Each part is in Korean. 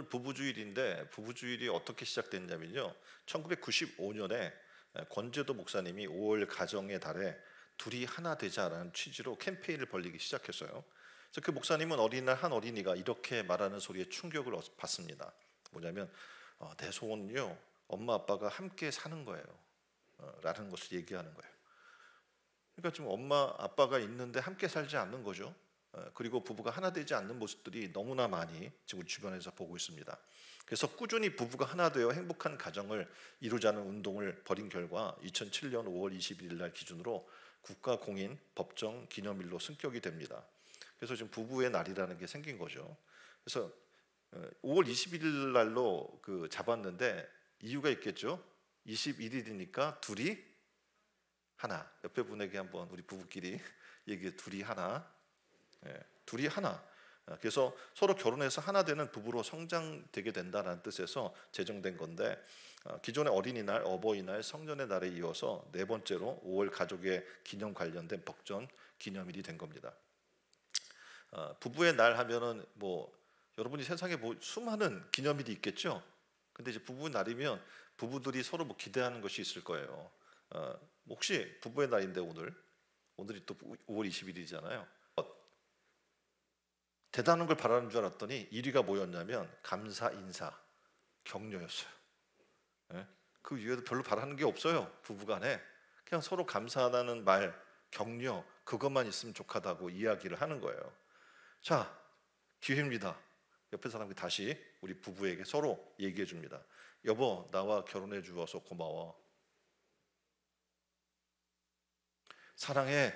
오늘 부부주일인데 부부주일이 어떻게 시작됐냐면요. 1995년에 권재도 목사님이 5월 가정의 달에 둘이 하나 되자라는 취지로 캠페인을 벌이기 시작했어요. 그래서 그 목사님은 어린이날 한 어린이가 이렇게 말하는 소리에 충격을 받습니다. 뭐냐면 내 소원은요, 엄마 아빠가 함께 사는 거예요. 라는 것을 얘기하는 거예요. 그러니까 지금 엄마 아빠가 있는데 함께 살지 않는 거죠. 그리고 부부가 하나 되지 않는 모습들이 너무나 많이 지금 주변에서 보고 있습니다. 그래서 꾸준히 부부가 하나 되어 행복한 가정을 이루자는 운동을 벌인 결과 2007년 5월 21일 날 기준으로 국가 공인 법정 기념일로 승격이 됩니다. 그래서 지금 부부의 날이라는 게 생긴 거죠. 그래서 5월 21일 날로 잡았는데 이유가 있겠죠. 21일이니까 둘이 하나. 옆에 분에게 한번 우리 부부끼리 얘기해. 둘이 하나. 둘이 하나. 그래서 서로 결혼해서 하나 되는 부부로 성장되게 된다는 뜻에서 제정된 건데, 기존의 어린이날, 어버이날, 성년의 날에 이어서 네 번째로 5월 가족의 기념 관련된 법정 기념일이 된 겁니다. 부부의 날 하면은 여러분이 세상에 수많은 기념일이 있겠죠. 근데 이제 부부의 날이면 부부들이 서로 기대하는 것이 있을 거예요. 혹시 부부의 날인데 오늘이 또 5월 20일이잖아요. 대단한 걸 바라는 줄 알았더니 1위가 뭐였냐면 감사, 인사, 격려였어요. 그 위에도 별로 바라는 게 없어요. 부부간에 그냥 서로 감사하다는 말, 격려, 그것만 있으면 좋겠다고 이야기를 하는 거예요. 자, 기회입니다. 옆에 사람이 다시 우리 부부에게 서로 얘기해 줍니다. 여보, 나와 결혼해 주어서 고마워. 사랑해.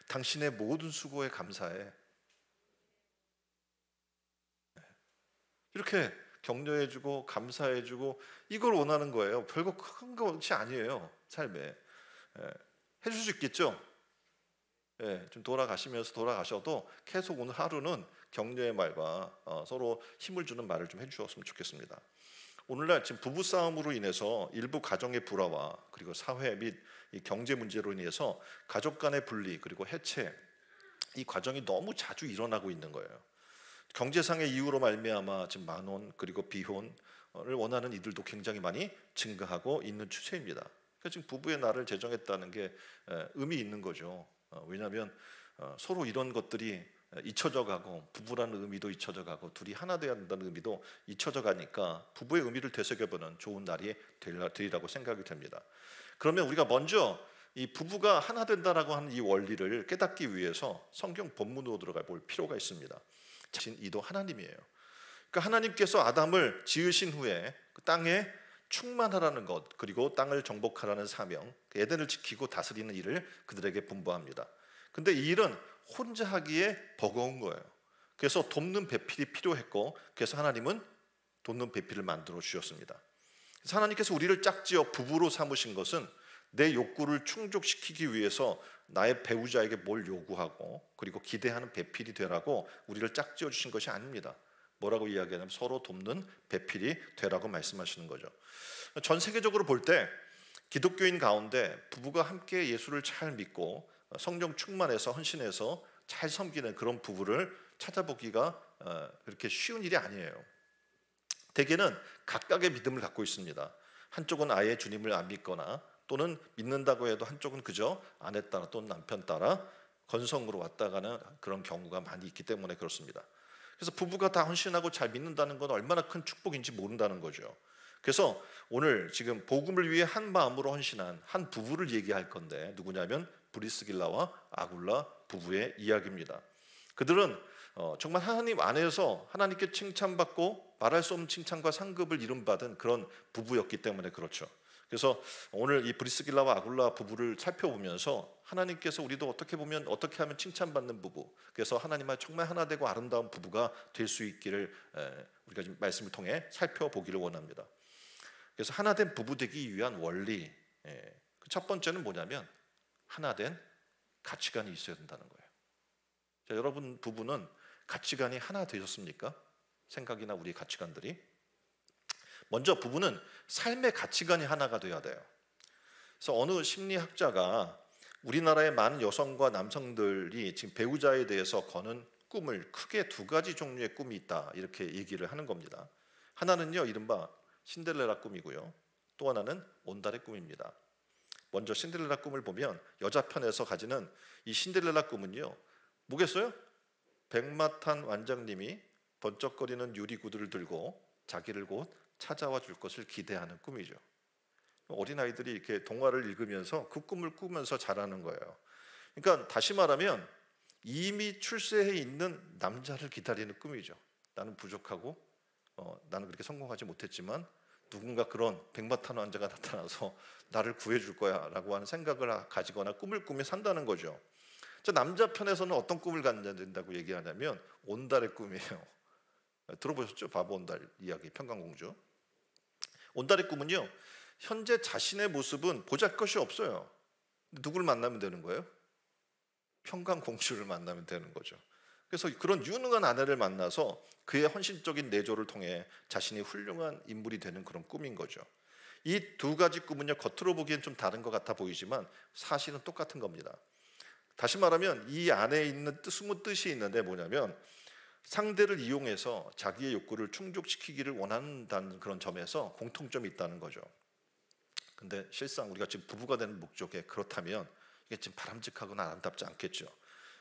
당신의 모든 수고에 감사해. 이렇게 격려해주고 감사해주고 이걸 원하는 거예요. 별거 큰 것이 아니에요. 삶에. 해줄 수 있겠죠. 좀 돌아가셔도 계속 오늘 하루는 격려의 말과 서로 힘을 주는 말을 좀 해주었으면 좋겠습니다. 오늘날 지금 부부싸움으로 인해서 일부 가정의 불화와 그리고 사회 및 이 경제 문제로 인해서 가족 간의 분리 그리고 해체, 이 과정이 너무 자주 일어나고 있는 거예요. 경제상의 이유로 말미암아 지금 만원 그리고 비혼을 원하는 이들도 굉장히 많이 증가하고 있는 추세입니다. 그러니까 지금 부부의 날을 제정했다는 게 의미 있는 거죠. 왜냐하면 서로 이런 것들이 잊혀져 가고, 부부라는 의미도 잊혀져 가고, 둘이 하나 되어야 한다는 의미도 잊혀져 가니까 부부의 의미를 되새겨보는 좋은 날이 되리라고 생각이 됩니다. 그러면 우리가 먼저 이 부부가 하나 된다라고 하는 이 원리를 깨닫기 위해서 성경 본문으로 들어가 볼 필요가 있습니다. 이도 하나님이에요. 그러니까 하나님께서 아담을 지으신 후에 그 땅에 충만하라는 것, 그리고 땅을 정복하라는 사명, 에덴을 지키고 다스리는 일을 그들에게 분부합니다. 근데 이 일은 혼자 하기에 버거운 거예요. 그래서 돕는 배필이 필요했고, 그래서 하나님은 돕는 배필을 만들어 주셨습니다. 그래서 하나님께서 우리를 짝지어 부부로 삼으신 것은 내 욕구를 충족시키기 위해서 나의 배우자에게 뭘 요구하고 그리고 기대하는 배필이 되라고 우리를 짝지어 주신 것이 아닙니다. 뭐라고 이야기하냐면 서로 돕는 배필이 되라고 말씀하시는 거죠. 전 세계적으로 볼 때 기독교인 가운데 부부가 함께 예수를 잘 믿고 성령 충만해서 헌신해서 잘 섬기는 그런 부부를 찾아보기가 그렇게 쉬운 일이 아니에요. 대개는 각각의 믿음을 갖고 있습니다. 한쪽은 아예 주님을 안 믿거나, 또는 믿는다고 해도 한쪽은 그저 아내 따라 또는 남편 따라 건성으로 왔다 가는 그런 경우가 많이 있기 때문에 그렇습니다. 그래서 부부가 다 헌신하고 잘 믿는다는 건 얼마나 큰 축복인지 모른다는 거죠. 그래서 오늘 지금 복음을 위해 한 마음으로 헌신한 한 부부를 얘기할 건데, 누구냐면 브리스길라와 아굴라 부부의 이야기입니다. 그들은 정말 하나님 안에서 하나님께 칭찬받고 말할 수 없는 칭찬과 상급을 이름받은 그런 부부였기 때문에 그렇죠. 그래서 오늘 이 브리스길라와 아굴라 부부를 살펴보면서 하나님께서 우리도 어떻게 하면 칭찬받는 부부, 그래서 하나님과 정말 하나 되고 아름다운 부부가 될 수 있기를 우리가 지금 말씀을 통해 살펴보기를 원합니다. 그래서 하나 된 부부 되기 위한 원리, 첫 번째는 뭐냐면 하나 된 가치관이 있어야 된다는 거예요. 자, 여러분 부부는 가치관이 하나 되셨습니까? 생각이나 우리 가치관들이. 먼저 부부는 삶의 가치관이 하나가 돼야 돼요. 그래서 어느 심리학자가 우리나라의 많은 여성과 남성들이 지금 배우자에 대해서 거는 꿈을 크게 두 가지 종류의 꿈이 있다 이렇게 얘기를 하는 겁니다. 하나는요 이른바 신데렐라 꿈이고요. 또 하나는 온달의 꿈입니다. 먼저 신데렐라 꿈을 보면 여자 편에서 가지는 이 신데렐라 꿈은요 뭐겠어요? 백마탄 왕자님이 번쩍거리는 유리구두를 들고 자기를 곧 찾아와 줄 것을 기대하는 꿈이죠. 어린아이들이 이렇게 동화를 읽으면서 그 꿈을 꾸면서 자라는 거예요. 그러니까 다시 말하면 이미 출세해 있는 남자를 기다리는 꿈이죠. 나는 부족하고 나는 그렇게 성공하지 못했지만 누군가 그런 백마탄 왕자가 나타나서 나를 구해줄 거야 라고 하는 생각을 가지거나 꿈을 꾸며 산다는 거죠. 저 남자 편에서는 어떤 꿈을 갖는다고 된다고 얘기하냐면 온달의 꿈이에요. 들어보셨죠? 바보 온달 이야기, 평강공주. 온달의 꿈은요 현재 자신의 모습은 보잘것이 없어요. 누구를 만나면 되는 거예요? 평강공주를 만나면 되는 거죠. 그래서 그런 유능한 아내를 만나서 그의 헌신적인 내조를 통해 자신이 훌륭한 인물이 되는 그런 꿈인 거죠. 이 두 가지 꿈은요 겉으로 보기엔 좀 다른 것 같아 보이지만 사실은 똑같은 겁니다. 다시 말하면 이 안에 있는 숨은 뜻이 있는데 뭐냐면 상대를 이용해서 자기의 욕구를 충족시키기를 원한다는 그런 점에서 공통점이 있다는 거죠. 근데 실상 우리가 지금 부부가 되는 목적에 그렇다면 이게 지금 바람직하거나 아름답지 않겠죠.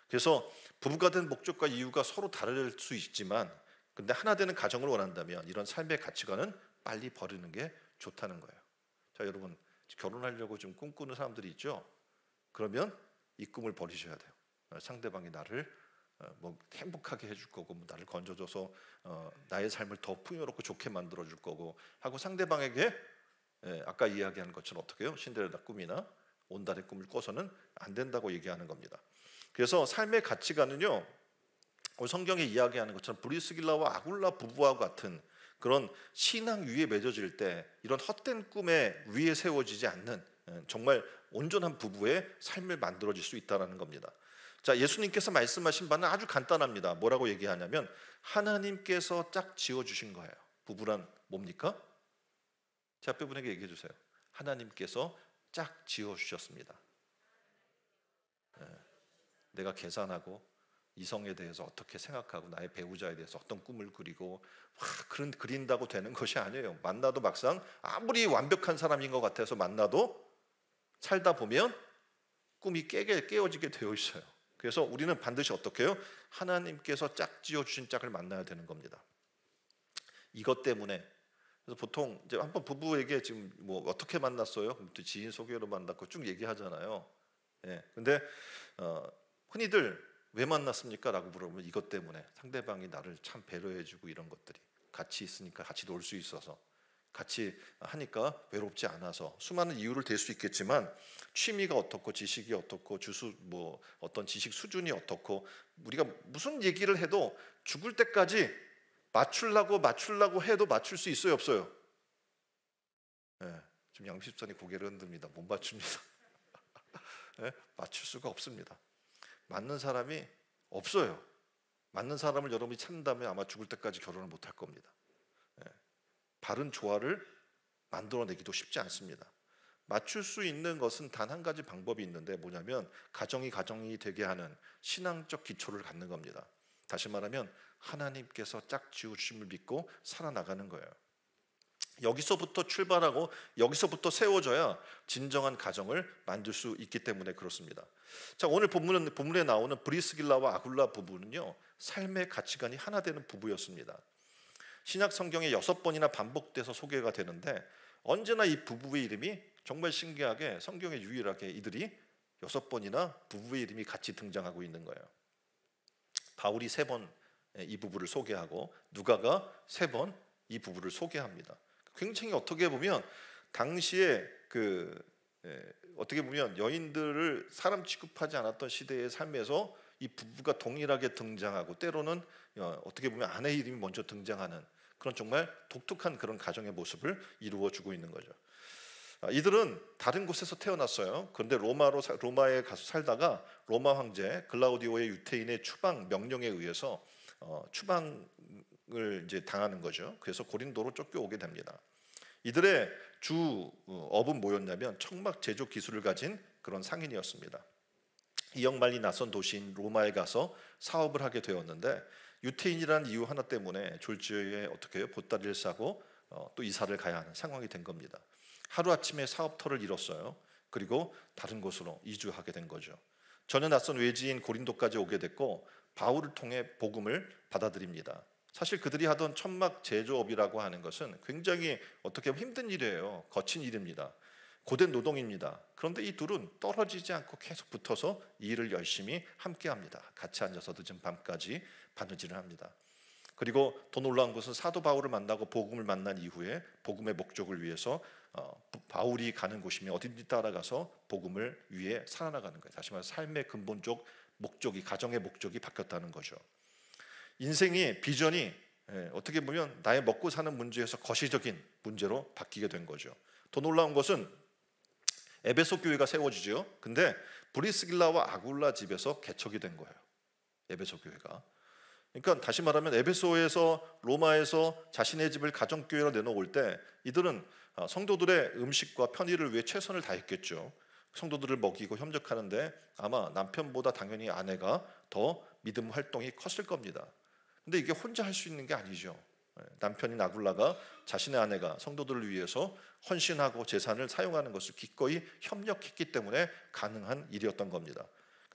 그래서 부부가 된 목적과 이유가 서로 다를 수 있지만 근데 하나 되는 가정을 원한다면 이런 삶의 가치관은 빨리 버리는 게 좋다는 거예요. 자 여러분 결혼하려고 좀 꿈꾸는 사람들이 있죠. 그러면 이 꿈을 버리셔야 돼요. 상대방이 나를 뭐 행복하게 해줄 거고 뭐 나를 건져줘서 나의 삶을 더 풍요롭고 좋게 만들어줄 거고 하고 상대방에게 아까 이야기한 것처럼 어떻게 해요? 신데렐라 꿈이나 온달의 꿈을 꿔서는 안 된다고 얘기하는 겁니다. 그래서 삶의 가치관은요 성경에 이야기하는 것처럼 브리스길라와 아굴라 부부와 같은 그런 신앙 위에 맺어질 때 이런 헛된 꿈에 위에 세워지지 않는 정말 온전한 부부의 삶을 만들어질 수 있다는 겁니다. 자, 예수님께서 말씀하신 바는 아주 간단합니다. 뭐라고 얘기하냐면 하나님께서 짝 지어주신 거예요. 부부란 뭡니까? 제 앞에 분에게 얘기해 주세요. 하나님께서 짝 지어주셨습니다. 내가 계산하고 이성에 대해서 어떻게 생각하고 나의 배우자에 대해서 어떤 꿈을 그리고 그린다고 되는 것이 아니에요. 만나도 막상 아무리 완벽한 사람인 것 같아서 만나도 살다 보면 꿈이 깨어지게 되어 있어요. 그래서 우리는 반드시 어떻게 해요? 하나님께서 짝 지어주신 짝을 만나야 되는 겁니다. 이것 때문에 그래서 보통 이제 한번 부부에게 지금 뭐 어떻게 만났어요? 그럼 또 지인 소개로 만났고 쭉 얘기하잖아요. 근데 흔히들 왜 만났습니까? 라고 물어보면 이것 때문에 상대방이 나를 참 배려해주고 이런 것들이 같이 있으니까 같이 놀 수 있어서 같이 하니까 외롭지 않아서 수많은 이유를 댈 수 있겠지만 취미가 어떻고 지식이 어떻고 뭐 어떤 지식 수준이 어떻고 우리가 무슨 얘기를 해도 죽을 때까지 맞추려고 해도 맞출 수 있어요 없어요? 지금 양십선이 고개를 흔듭니다. 못 맞춥니다. 맞출 수가 없습니다. 맞는 사람이 없어요. 맞는 사람을 여러분이 찾는다면 아마 죽을 때까지 결혼을 못할 겁니다. 바른 조화를 만들어내기도 쉽지 않습니다. 맞출 수 있는 것은 단 한 가지 방법이 있는데 뭐냐면 가정이 되게 하는 신앙적 기초를 갖는 겁니다. 다시 말하면 하나님께서 짝 지어주심을 믿고 살아나가는 거예요. 여기서부터 출발하고 여기서부터 세워져야 진정한 가정을 만들 수 있기 때문에 그렇습니다. 자, 오늘 본문에 나오는 브리스길라와 아굴라 부부는요 삶의 가치관이 하나 되는 부부였습니다. 신약 성경에 6번이나 반복돼서 소개가 되는데 언제나 이 부부의 이름이 정말 신기하게 성경에 유일하게 이들이 6번이나 부부의 이름이 같이 등장하고 있는 거예요. 바울이 3번 이 부부를 소개하고 누가가 3번 이 부부를 소개합니다. 굉장히 어떻게 보면 당시에 어떻게 보면 여인들을 사람 취급하지 않았던 시대의 삶에서 이 부부가 동일하게 등장하고 때로는 어떻게 보면 아내의 이름이 먼저 등장하는 그런 정말 독특한 그런 가정의 모습을 이루어주고 있는 거죠. 이들은 다른 곳에서 태어났어요. 그런데 로마에 가서 살다가 로마 황제 글라우디오의 유태인의 추방 명령에 의해서 추방을 이제 당하는 거죠. 그래서 고린도로 쫓겨오게 됩니다. 이들의 주 업은 뭐였냐면 청막 제조 기술을 가진 그런 상인이었습니다. 이역만리 낯선 도시인 로마에 가서 사업을 하게 되었는데 유태인이라는 이유 하나 때문에 졸지에 어떻게 해요? 보따리를 싸고 또 이사를 가야 하는 상황이 된 겁니다. 하루아침에 사업터를 잃었어요. 그리고 다른 곳으로 이주하게 된 거죠. 전혀 낯선 외지인 고린도까지 오게 됐고 바울을 통해 복음을 받아들입니다. 사실 그들이 하던 천막 제조업이라고 하는 것은 굉장히 어떻게 보면 힘든 일이에요. 거친 일입니다. 고된 노동입니다. 그런데 이 둘은 떨어지지 않고 계속 붙어서 이 일을 열심히 함께합니다. 같이 앉아서 늦은 밤까지 바느질을 합니다. 그리고 더 놀라운 것은 사도 바울을 만나고 복음을 만난 이후에 복음의 목적을 위해서 바울이 가는 곳이면 어딘지 따라가서 복음을 위해 살아나가는 거예요. 다시 말해서 삶의 근본적 목적이, 가정의 목적이 바뀌었다는 거죠. 인생의 비전이 어떻게 보면 나의 먹고 사는 문제에서 거시적인 문제로 바뀌게 된 거죠. 더 놀라운 것은 에베소 교회가 세워지죠. 근데 브리스길라와 아굴라 집에서 개척이 된 거예요. 에베소 교회가. 그러니까 다시 말하면 에베소에서 로마에서 자신의 집을 가정교회로 내놓을 때 이들은 성도들의 음식과 편의를 위해 최선을 다했겠죠. 성도들을 먹이고 협력하는데 아마 남편보다 당연히 아내가 더 믿음 활동이 컸을 겁니다. 근데 이게 혼자 할 수 있는 게 아니죠. 남편인 아굴라가 자신의 아내가 성도들을 위해서 헌신하고 재산을 사용하는 것을 기꺼이 협력했기 때문에 가능한 일이었던 겁니다.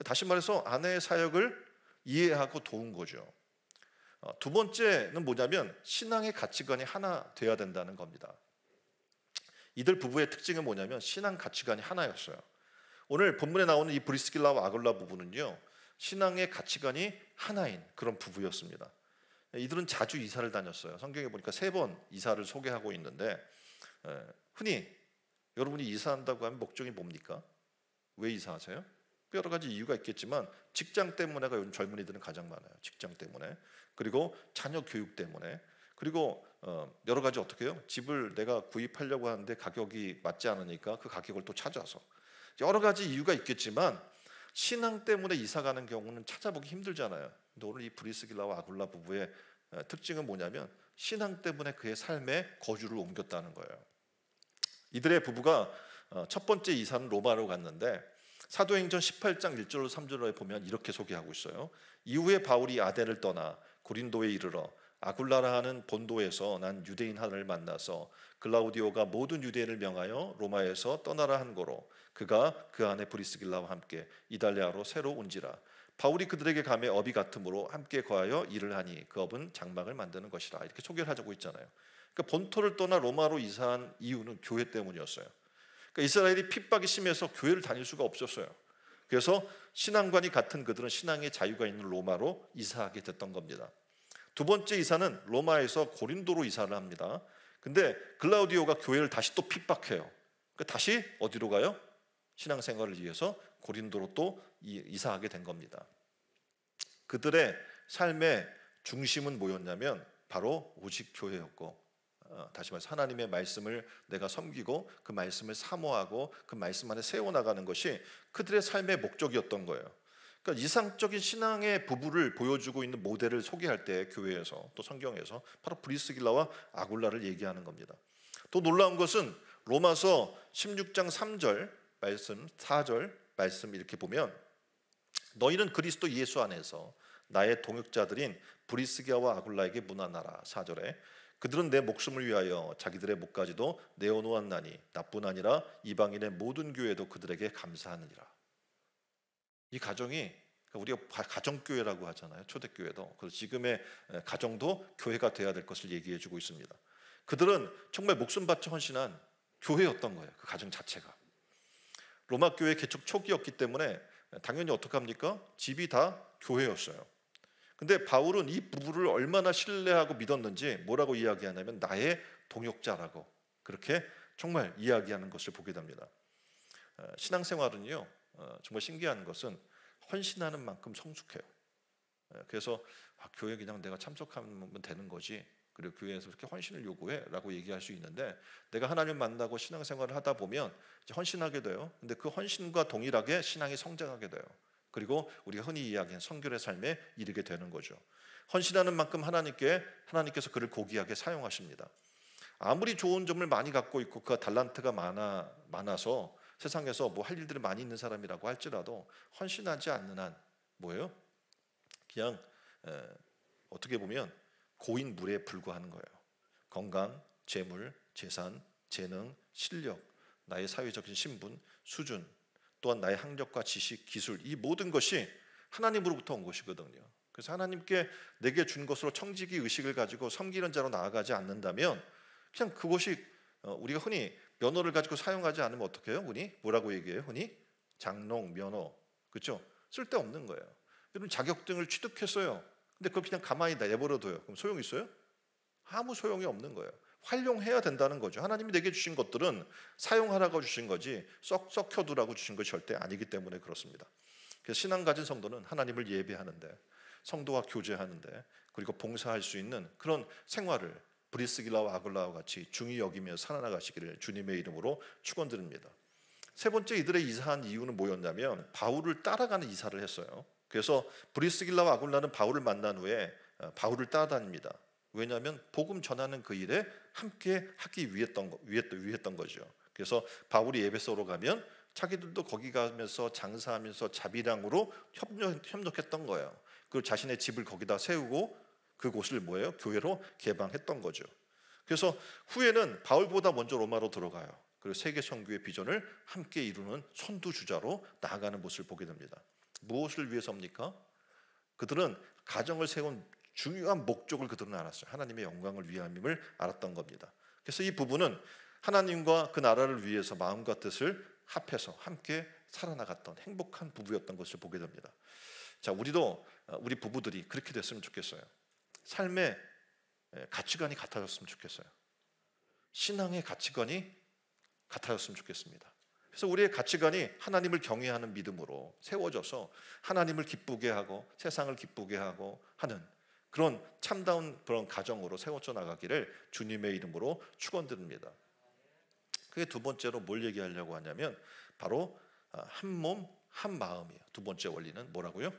다시 말해서 아내의 사역을 이해하고 도운 거죠. 두 번째는 뭐냐면 신앙의 가치관이 하나 돼야 된다는 겁니다. 이들 부부의 특징은 뭐냐면 신앙 가치관이 하나였어요. 오늘 본문에 나오는 이 브리스길라와 아굴라 부부는요, 신앙의 가치관이 하나인 그런 부부였습니다. 이들은 자주 이사를 다녔어요. 성경에 보니까 3번 이사를 소개하고 있는데 흔히 여러분이 이사한다고 하면 목적이 뭡니까? 왜 이사하세요? 여러 가지 이유가 있겠지만 직장 때문에가 요즘 젊은이들은 가장 많아요. 직장 때문에. 그리고 자녀 교육 때문에. 그리고 여러 가지 어떻게 해요? 집을 내가 구입하려고 하는데 가격이 맞지 않으니까 그 가격을 또 찾아서. 여러 가지 이유가 있겠지만 신앙 때문에 이사 가는 경우는 찾아보기 힘들잖아요. 근데 오늘 이 브리스길라와 아굴라 부부의 특징은 뭐냐면 신앙 때문에 그의 삶의 거주를 옮겼다는 거예요. 이들의 부부가 첫 번째 이사는 로마로 갔는데 사도행전 18장 1절로 3절에 보면 이렇게 소개하고 있어요. 이후에 바울이 아덴을 떠나 고린도에 이르러 아굴라라 하는 본도에서 난 유대인 하나를 만나서 글라우디오가 모든 유대인을 명하여 로마에서 떠나라 한 거로 그가 그 안에 브리스길라와 함께 이달리아로 새로 온지라. 바울이 그들에게 가매 업이 같으므로 함께 거하여 일을 하니 그 업은 장막을 만드는 것이라. 이렇게 소개를 하고 있잖아요. 그러니까 본토를 떠나 로마로 이사한 이유는 교회 때문이었어요. 그러니까 이스라엘이 핍박이 심해서 교회를 다닐 수가 없었어요. 그래서 신앙관이 같은 그들은 신앙의 자유가 있는 로마로 이사하게 됐던 겁니다. 두 번째 이사는 로마에서 고린도로 이사를 합니다. 근데 글라우디오가 교회를 다시 또 핍박해요. 그러니까 다시 어디로 가요? 신앙생활을 위해서 고린도로 또 이사하게 된 겁니다. 그들의 삶의 중심은 뭐였냐면 바로 오직 교회였고, 다시 말해서 하나님의 말씀을 내가 섬기고 그 말씀을 사모하고 그 말씀 안에 세워나가는 것이 그들의 삶의 목적이었던 거예요. 그러니까 이상적인 신앙의 부부를 보여주고 있는 모델을 소개할 때 교회에서 또 성경에서 바로 브리스길라와 아굴라를 얘기하는 겁니다. 또 놀라운 것은 로마서 16장 3절 말씀 4절 말씀 이렇게 보면 너희는 그리스도 예수 안에서 나의 동역자들인 브리스기아와 아굴라에게 문안하라. 4절에 그들은 내 목숨을 위하여 자기들의 목까지도 내어놓았나니 나뿐 아니라 이방인의 모든 교회도 그들에게 감사하느니라. 이 가정이 우리가 가정교회라고 하잖아요. 초대교회도. 그래서 지금의 가정도 교회가 돼야 될 것을 얘기해주고 있습니다. 그들은 정말 목숨 바쳐 헌신한 교회였던 거예요. 그 가정 자체가. 로마 교회 개척 초기였기 때문에 당연히 어떡합니까? 집이 다 교회였어요. 근데 바울은 이 부부를 얼마나 신뢰하고 믿었는지 뭐라고 이야기하냐면 나의 동역자라고 그렇게 정말 이야기하는 것을 보게 됩니다. 신앙생활은요 정말 신기한 것은 헌신하는 만큼 성숙해요. 그래서 교회 그냥 내가 참석하면 되는 거지, 그리고 교회에서 그렇게 헌신을 요구해 라고 얘기할 수 있는데 내가 하나님을 만나고 신앙생활을 하다 보면 이제 헌신하게 돼요. 근데 그 헌신과 동일하게 신앙이 성장하게 돼요. 그리고 우리가 흔히 이야기하는 성결의 삶에 이르게 되는 거죠. 헌신하는 만큼 하나님께서 그를 고귀하게 사용하십니다. 아무리 좋은 점을 많이 갖고 있고 그 달란트가 많아서 세상에서 뭐 할 일들이 많이 있는 사람이라고 할지라도 헌신하지 않는 한 뭐예요? 그냥 어떻게 보면 고인 물에 불과하는 거예요. 건강, 재물, 재산, 재능, 실력, 나의 사회적인 신분, 수준, 또한 나의 학력과 지식, 기술, 이 모든 것이 하나님으로부터 온 것이거든요. 그래서 하나님께 내게 준 것으로 청지기 의식을 가지고 섬기는 자로 나아가지 않는다면 그냥 그것이 우리가 흔히 면허를 가지고 사용하지 않으면 어떻게 해요? 흔히 뭐라고 얘기해요? 흔히 장롱, 면허, 그렇죠? 쓸데없는 거예요. 여러분 자격증을 취득했어요. 근데 그걸 그냥 가만히 내버려둬요. 그럼 소용 있어요? 아무 소용이 없는 거예요. 활용해야 된다는 거죠. 하나님이 내게 주신 것들은 사용하라고 주신 거지 썩혀두라고 주신 것이 절대 아니기 때문에 그렇습니다. 그래서 신앙 가진 성도는 하나님을 예배하는데, 성도와 교제하는데, 그리고 봉사할 수 있는 그런 생활을 브리스길라와 아굴라와 같이 중히 여기며 살아나가시기를 주님의 이름으로 축원드립니다. 세 번째 이들의 이사한 이유는 뭐였냐면 바울을 따라가는 이사를 했어요. 그래서 브리스길라와 아굴라는 바울을 만난 후에 바울을 따라다닙니다. 왜냐하면 복음 전하는 그 일에 함께 하기 위했던 거죠. 그래서 바울이 에베소로 가면 자기들도 거기 가면서 장사하면서 자비량으로 협력했던 거예요. 그리고 자신의 집을 거기다 세우고 그곳을 뭐예요? 교회로 개방했던 거죠. 그래서 후에는 바울보다 먼저 로마로 들어가요. 그리고 세계 선교의 비전을 함께 이루는 선두주자로 나아가는 모습을 보게 됩니다. 무엇을 위해서입니까? 그들은 가정을 세운 중요한 목적을 그들은 알았어요. 하나님의 영광을 위함임을 알았던 겁니다. 그래서 이 부부는 하나님과 그 나라를 위해서 마음과 뜻을 합해서 함께 살아나갔던 행복한 부부였던 것을 보게 됩니다. 자, 우리도 우리 부부들이 그렇게 됐으면 좋겠어요. 삶의 가치관이 같아졌으면 좋겠어요. 신앙의 가치관이 같아졌으면 좋겠습니다. 그래서 우리의 가치관이 하나님을 경외하는 믿음으로 세워져서 하나님을 기쁘게 하고 세상을 기쁘게 하고 하는 그런 참다운 그런 가정으로 세워져 나가기를 주님의 이름으로 축원드립니다. 그게 두 번째로 뭘 얘기하려고 하냐면 바로 한 몸, 한 마음이에요. 두 번째 원리는 뭐라고요?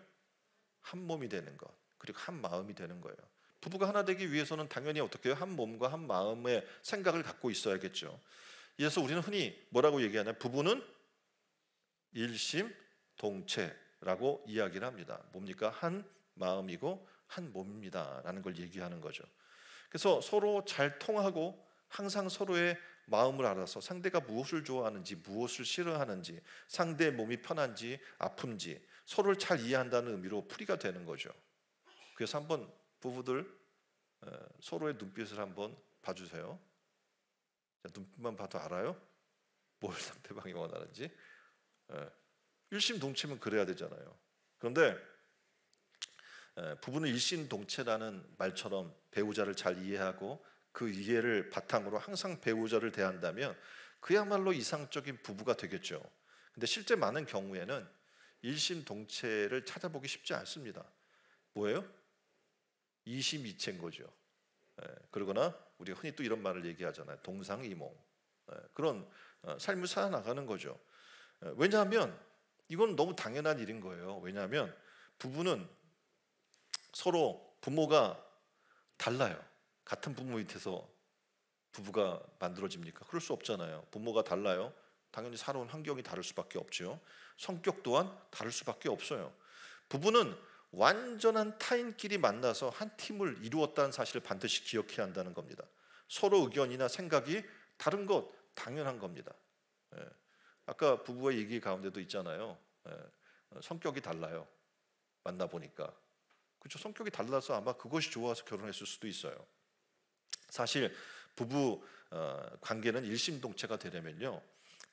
한 몸이 되는 것, 그리고 한 마음이 되는 거예요. 부부가 하나 되기 위해서는 당연히 어떻게 해요? 한 몸과 한 마음의 생각을 갖고 있어야겠죠. 그래서 우리는 흔히 뭐라고 얘기하냐? 부부는 일심동체라고 이야기를 합니다. 뭡니까? 한 마음이고 한 몸입니다라는 걸 얘기하는 거죠. 그래서 서로 잘 통하고 항상 서로의 마음을 알아서 상대가 무엇을 좋아하는지 무엇을 싫어하는지 상대의 몸이 편한지 아픈지 서로를 잘 이해한다는 의미로 풀이가 되는 거죠. 그래서 한번 부부들 서로의 눈빛을 한번 봐주세요. 눈빛만 봐도 알아요? 뭘 상대방이 원하는지. 일심동체면 그래야 되잖아요. 그런데 부부는 일심동체라는 말처럼 배우자를 잘 이해하고 그 이해를 바탕으로 항상 배우자를 대한다면 그야말로 이상적인 부부가 되겠죠. 근데 실제 많은 경우에는 일심동체를 찾아보기 쉽지 않습니다. 뭐예요? 이심이체인 거죠. 그러거나 우리가 흔히 또 이런 말을 얘기하잖아요. 동상이몽. 그런 삶을 살아나가는 거죠. 왜냐하면 이건 너무 당연한 일인 거예요. 왜냐하면 부부는 서로 부모가 달라요. 같은 부모 밑에서 부부가 만들어집니까? 그럴 수 없잖아요. 부모가 달라요. 당연히 살아온 환경이 다를 수밖에 없죠. 성격 또한 다를 수밖에 없어요. 부부는 완전한 타인끼리 만나서 한 팀을 이루었다는 사실을 반드시 기억해야 한다는 겁니다. 서로 의견이나 생각이 다른 것 당연한 겁니다. 아까 부부의 얘기 가운데도 있잖아요. 성격이 달라요. 만나보니까. 그렇죠. 성격이 달라서 아마 그것이 좋아서 결혼했을 수도 있어요. 사실 부부 관계는 일심동체가 되려면요.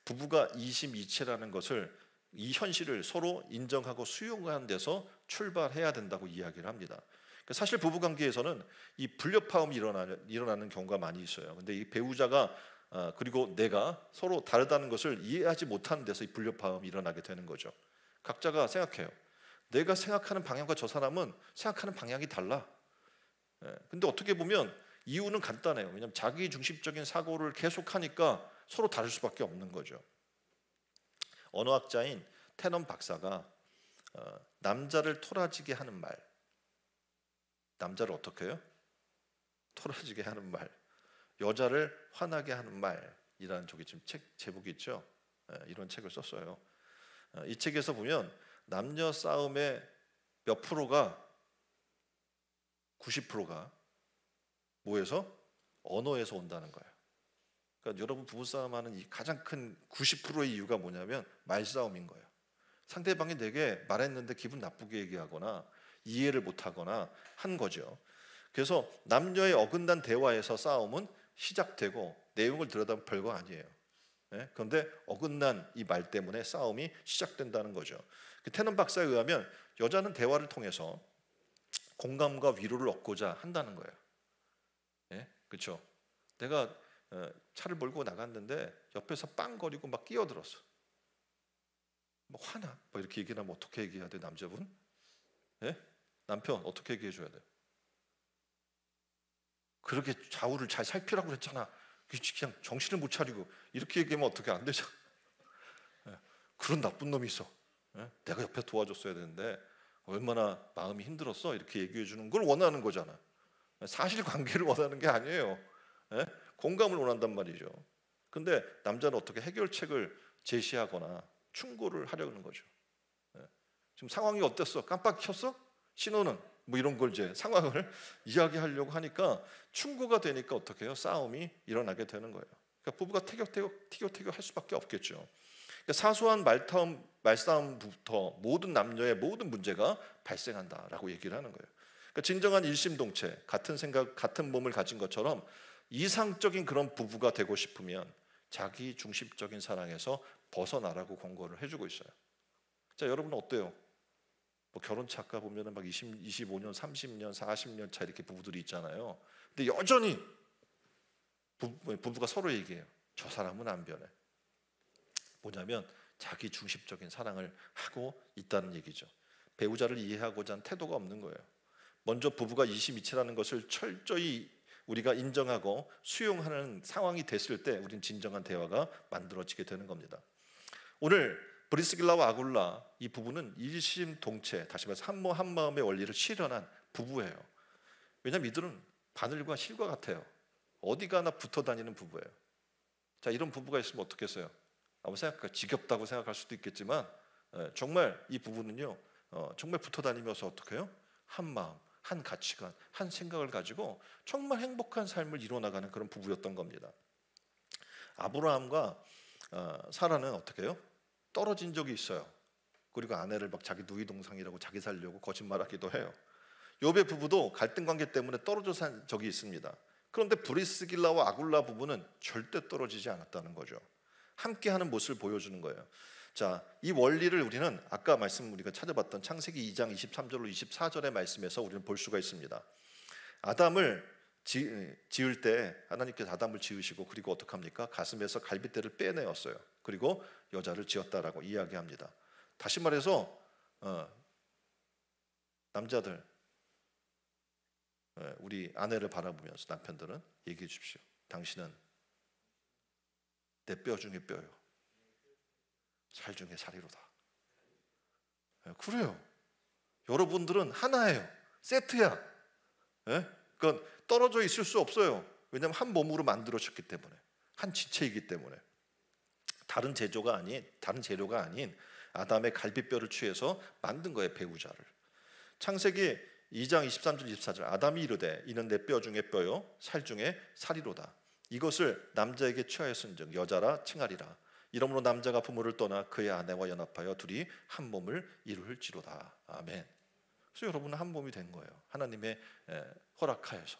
부부가 이심이체라는 것을 이 현실을 서로 인정하고 수용하는 데서 출발해야 된다고 이야기를 합니다. 사실 부부 관계에서는 이 불협화음이 일어나는 경우가 많이 있어요. 근데 이 배우자가 그리고 내가 서로 다르다는 것을 이해하지 못하는 데서 이 불협화음이 일어나게 되는 거죠. 각자가 생각해요. 내가 생각하는 방향과 저 사람은 생각하는 방향이 달라. 근데 어떻게 보면 이유는 간단해요. 왜냐하면 자기 중심적인 사고를 계속하니까 서로 다를 수밖에 없는 거죠. 언어학자인 테넌 박사가 남자를 토라지게 하는 말, 남자를 어떻게 해요? 토라지게 하는 말, 여자를 화나게 하는 말이라는 저기 지금 책 제목이 있죠. 이런 책을 썼어요. 이 책에서 보면 남녀 싸움의 몇 프로가 90%가 뭐에서? 언어에서 온다는 거예요. 그러니까 여러분 부부싸움하는 이 가장 큰 90%의 이유가 뭐냐면 말싸움인 거예요. 상대방이 내게 말했는데 기분 나쁘게 얘기하거나 이해를 못하거나 한 거죠. 그래서 남녀의 어긋난 대화에서 싸움은 시작되고 내용을 들여다보면 별거 아니에요. 그런데 어긋난 이 말 때문에 싸움이 시작된다는 거죠. 테넌 박사에 의하면 여자는 대화를 통해서 공감과 위로를 얻고자 한다는 거예요. 그렇죠? 내가 차를 몰고 나갔는데 옆에서 빵거리고 막 끼어들었어. 뭐 화나? 뭐 이렇게 얘기를 하면 어떻게 얘기해야 돼, 남자분? 남편 어떻게 얘기해 줘야 돼? 그렇게 좌우를 잘 살피라고 그랬잖아. 그냥 정신을 못 차리고 이렇게 얘기하면 어떻게 안 되죠? 그런 나쁜 놈이 있어. 내가 옆에 도와줬어야 되는데 얼마나 마음이 힘들었어? 이렇게 얘기해 주는 걸 원하는 거잖아. 사실관계를 원하는 게 아니에요. 공감을 원한단 말이죠. 근데 남자는 어떻게 해결책을 제시하거나 충고를 하려는 거죠. 지금 상황이 어땠어? 깜빡 켰어? 신호는? 뭐 이런 걸 이제 상황을 이야기하려고 하니까 충고가 되니까 어떻게 해요? 싸움이 일어나게 되는 거예요. 그러니까 부부가 티격태격 할 수밖에 없겠죠. 그러니까 사소한 말싸움부터 모든 남녀의 모든 문제가 발생한다라고 얘기를 하는 거예요. 그러니까 진정한 일심동체, 같은 생각, 같은 몸을 가진 것처럼 이상적인 그런 부부가 되고 싶으면 자기 중심적인 사랑에서 벗어나라고 권고를 해주고 있어요. 자, 여러분은 어때요? 뭐 결혼차 아까 보면은 막 25년, 30년, 40년 차 이렇게 부부들이 있잖아요. 근데 여전히 부부가 서로 얘기해요. 저 사람은 안 변해. 뭐냐면 자기 중심적인 사랑을 하고 있다는 얘기죠. 배우자를 이해하고자 하는 태도가 없는 거예요. 먼저 부부가 이심이치라는 것을 철저히 우리가 인정하고 수용하는 상황이 됐을 때 우린 진정한 대화가 만들어지게 되는 겁니다. 오늘 브리스길라와 아굴라 이 부부는 일심동체, 다시 말해서 한마음의 원리를 실현한 부부예요. 왜냐하면 이들은 바늘과 실과 같아요. 어디 가나 붙어 다니는 부부예요. 자, 이런 부부가 있으면 어떻겠어요? 아무 생각할까? 지겹다고 생각할 수도 있겠지만 정말 이 부부는요 정말 붙어 다니면서 어떻게 해요? 한 마음, 한 가치관, 한 생각을 가지고 정말 행복한 삶을 이뤄나가는 그런 부부였던 겁니다. 아브라함과 사라는 어떻게 해요? 떨어진 적이 있어요. 그리고 아내를 막 자기 누이 동상이라고 자기 살려고 거짓말하기도 해요. 욥의 부부도 갈등 관계 때문에 떨어져 산 적이 있습니다. 그런데 브리스길라와 아굴라 부부는 절대 떨어지지 않았다는 거죠. 함께하는 모습을 보여주는 거예요. 자, 이 원리를 우리는 아까 우리가 찾아봤던 창세기 2장 23절로 24절의 말씀에서 우리는 볼 수가 있습니다. 아담을 지을 때 하나님께서 아담을 지으시고 그리고 어떻게 합니까? 가슴에서 갈빗대를 빼내었어요. 그리고 여자를 지었다라고 이야기합니다. 다시 말해서 남자들 우리 아내를 바라보면서 남편들은 얘기해 주십시오. 당신은 내 뼈 중에 뼈요, 살 중에 살이로다. 그래요. 여러분들은 하나예요. 세트야. 그건 떨어져 있을 수 없어요. 왜냐하면 한 몸으로 만들어졌기 때문에, 한 지체이기 때문에. 다른 재료가 아닌 아담의 갈비뼈를 취해서 만든 거예요, 배우자를. 창세기 2장 23절 24절 아담이 이르되 이는 내 뼈 중에 뼈요 살 중에 살이로다. 이것을 남자에게 취하였은즉 여자라 칭하리라. 이러므로 남자가 부모를 떠나 그의 아내와 연합하여 둘이 한 몸을 이룰지로다. 아멘. 그래서 여러분은 한 몸이 된 거예요. 하나님의 허락하여서.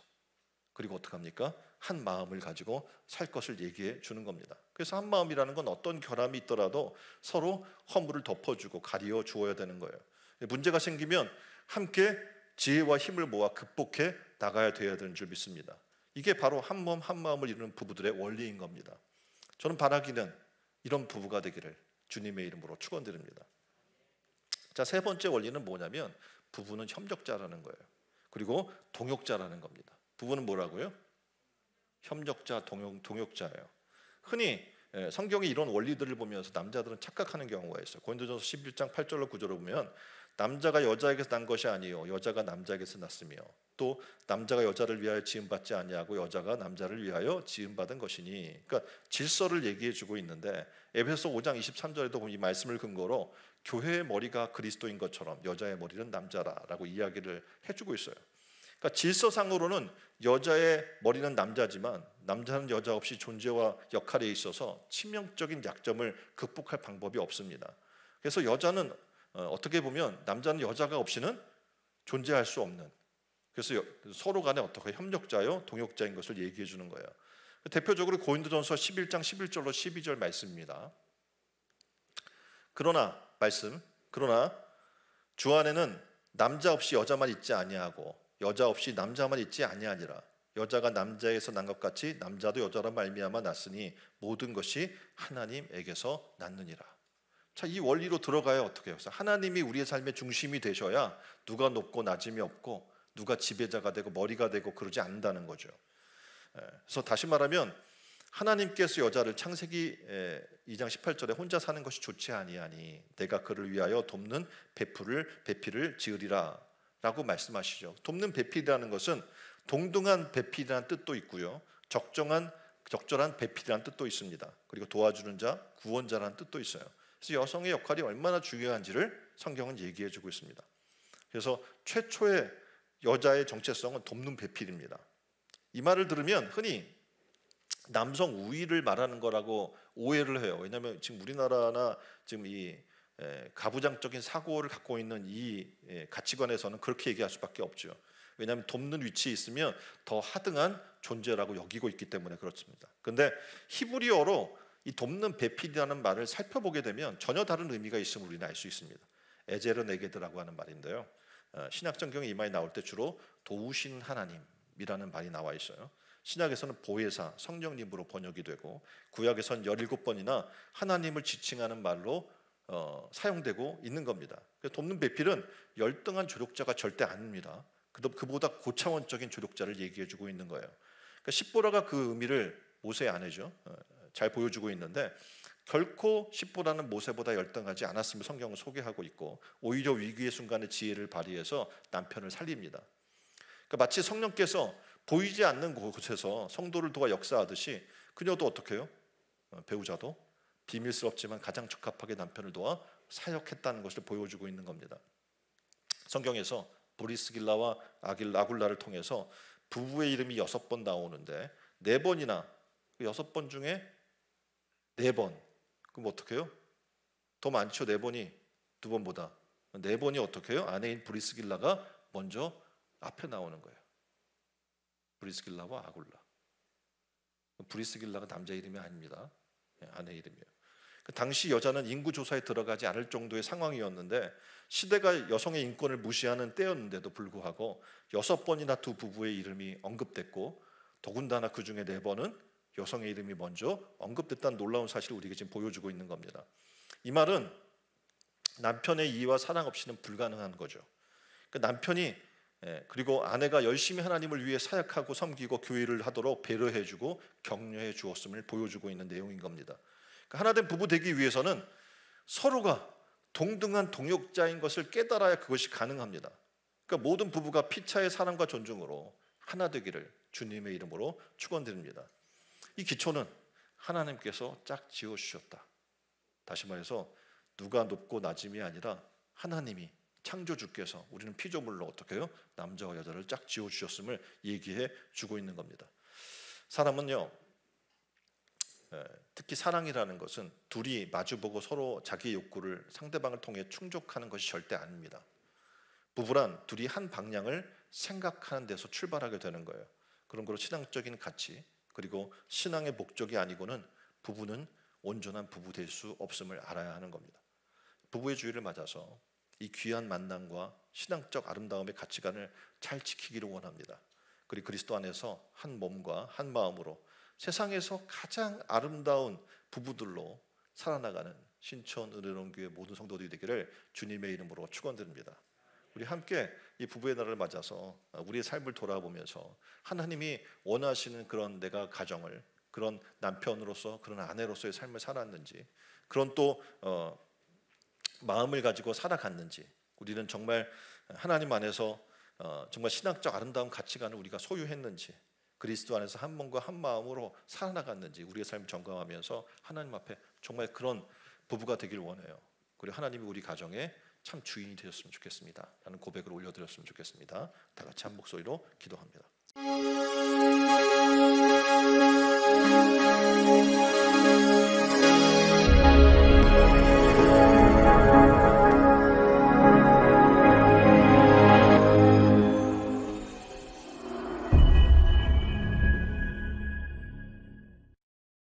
그리고 어떡합니까? 한 마음을 가지고 살 것을 얘기해 주는 겁니다. 그래서 한 마음이라는 건 어떤 결함이 있더라도 서로 허물을 덮어주고 가리어 주어야 되는 거예요. 문제가 생기면 함께 지혜와 힘을 모아 극복해 나가야 돼야 되는 줄 믿습니다. 이게 바로 한 몸 한 마음을 이루는 부부들의 원리인 겁니다. 저는 바라기는 이런 부부가 되기를 주님의 이름으로 축원드립니다. 자, 세 번째 원리는 뭐냐면 부부는 협력자라는 거예요. 그리고 동역자라는 겁니다. 부부는 뭐라고요? 협력자, 동역자예요. 흔히 성경이 이런 원리들을 보면서 남자들은 착각하는 경우가 있어요. 고린도전서 11장 8절로 9절을 보면 남자가 여자에게서 난 것이 아니요 여자가 남자에게서 났으며 또 남자가 여자를 위하여 지음받지 아니하고 여자가 남자를 위하여 지음받은 것이니. 그러니까 질서를 얘기해주고 있는데 에베소 5장 23절에도 보면 이 말씀을 근거로 교회의 머리가 그리스도인 것처럼 여자의 머리는 남자라라고 이야기를 해주고 있어요. 그러니까 질서상으로는 여자의 머리는 남자지만 남자는 여자 없이 존재와 역할에 있어서 치명적인 약점을 극복할 방법이 없습니다. 그래서 여자는 어떻게 보면 남자는 여자가 없이는 존재할 수 없는, 그래서 서로 간에 어떻게 협력자요 동역자인 것을 얘기해 주는 거예요. 대표적으로 고린도전서 11장 11절로 12절 말씀입니다. 그러나 주 안에는 남자 없이 여자만 있지 아니하고 여자 없이 남자만 있지 아니하니라. 여자가 남자에서 난 것 같이 남자도 여자로 말미암아 났으니 모든 것이 하나님에게서 났느니라. 자, 이 원리로 들어가야 어떻게 해요? 하나님이 우리의 삶의 중심이 되셔야 누가 높고 낮음이 없고 누가 지배자가 되고 머리가 되고 그러지 않는다는 거죠. 그래서 다시 말하면 하나님께서 여자를 창세기 2장 18절에 혼자 사는 것이 좋지 아니하니 내가 그를 위하여 돕는 배필을 지으리라 라고 말씀하시죠. 돕는 배필이라는 것은 동등한 배필이라는 뜻도 있고요, 적절한 배필이라는 뜻도 있습니다. 그리고 도와주는 자, 구원자라는 뜻도 있어요. 그래서 여성의 역할이 얼마나 중요한지를 성경은 얘기해주고 있습니다. 그래서 최초의 여자의 정체성은 돕는 배필입니다. 이 말을 들으면 흔히 남성 우위를 말하는 거라고 오해를 해요. 왜냐하면 지금 우리나라나 지금 이 가부장적인 사고를 갖고 있는 이 가치관에서는 그렇게 얘기할 수밖에 없죠. 왜냐하면 돕는 위치에 있으면 더 하등한 존재라고 여기고 있기 때문에 그렇습니다. 그런데 히브리어로 이 돕는 배필이라는 말을 살펴보게 되면 전혀 다른 의미가 있음을 우리는 알 수 있습니다. 에제르 네게드라고 하는 말인데요, 신약성경에 이 말이 나올 때 주로 도우신 하나님이라는 말이 나와 있어요. 신약에서는 보혜사, 성령님으로 번역이 되고 구약에서는 17번이나 하나님을 지칭하는 말로 사용되고 있는 겁니다. 돕는 배필은 열등한 조력자가 절대 아닙니다. 그보다 고차원적인 조력자를 얘기해주고 있는 거예요. 그러니까 십보라가 그 의미를 모세의 아내죠, 잘 보여주고 있는데 결코 십보라는 모세보다 열등하지 않았음을 성경은 소개하고 있고 오히려 위기의 순간에 지혜를 발휘해서 남편을 살립니다. 그러니까 마치 성령께서 보이지 않는 곳에서 성도를 도와 역사하듯이 그녀도 어떻게 해요? 배우자도 비밀스럽지만 가장 적합하게 남편을 도와 사역했다는 것을 보여주고 있는 겁니다. 성경에서 브리스길라와 아굴라를 통해서 부부의 이름이 6번 나오는데 4번이나 그 6번 중에 4번, 그럼 어떻게 해요? 더 많죠. 4번이 2번보다 4번이 어떻게 해요? 아내인 브리스길라가 먼저 앞에 나오는 거예요. 브리스길라와 아굴라. 브리스길라가 남자 이름이 아닙니다. 아내 이름이에요. 당시 여자는 인구조사에 들어가지 않을 정도의 상황이었는데 시대가 여성의 인권을 무시하는 때였는데도 불구하고 6번이나 두 부부의 이름이 언급됐고 더군다나 그 중에 4번은 여성의 이름이 먼저 언급됐다는 놀라운 사실을 우리에게 지금 보여주고 있는 겁니다. 이 말은 남편의 이해와 사랑 없이는 불가능한 거죠. 남편이 그리고 아내가 열심히 하나님을 위해 사역하고 섬기고 교회를 하도록 배려해주고 격려해 주었음을 보여주고 있는 내용인 겁니다. 하나된 부부 되기 위해서는 서로가 동등한 동역자인 것을 깨달아야 그것이 가능합니다. 그러니까 모든 부부가 피차의 사랑과 존중으로 하나 되기를 주님의 이름으로 축원드립니다. 이 기초는 하나님께서 짝 지어주셨다. 다시 말해서 누가 높고 낮음이 아니라 하나님이 창조주께서 우리는 피조물로 어떻게 해요? 남자와 여자를 짝 지어주셨음을 얘기해 주고 있는 겁니다. 사람은요, 특히 사랑이라는 것은 둘이 마주보고 서로 자기의 욕구를 상대방을 통해 충족하는 것이 절대 아닙니다. 부부란 둘이 한 방향을 생각하는 데서 출발하게 되는 거예요. 그런 거로 신앙적인 가치 그리고 신앙의 목적이 아니고는 부부는 온전한 부부 될 수 없음을 알아야 하는 겁니다. 부부의 주의를 맞아서 이 귀한 만남과 신앙적 아름다움의 가치관을 잘 지키기를 원합니다. 그리고 그리스도 안에서 한 몸과 한 마음으로 세상에서 가장 아름다운 부부들로 살아나가는 신천 은혜로운 교회 모든 성도들이 되기를 주님의 이름으로 축원드립니다. 우리 함께 이 부부의 날을 맞아서 우리의 삶을 돌아보면서 하나님이 원하시는 그런 내가 가정을 그런 남편으로서 그런 아내로서의 삶을 살았는지 그런 또 마음을 가지고 살아갔는지 우리는 정말 하나님 안에서 정말 신학적 아름다운 가치관을 우리가 소유했는지, 그리스도 안에서 한 몸과 한 마음으로 살아나갔는지 우리의 삶을 점검하면서 하나님 앞에 정말 그런 부부가 되길 원해요. 그리고 하나님이 우리 가정에 참 주인이 되셨으면 좋겠습니다 라는 고백을 올려드렸으면 좋겠습니다. 다 같이 한 목소리로 기도합니다.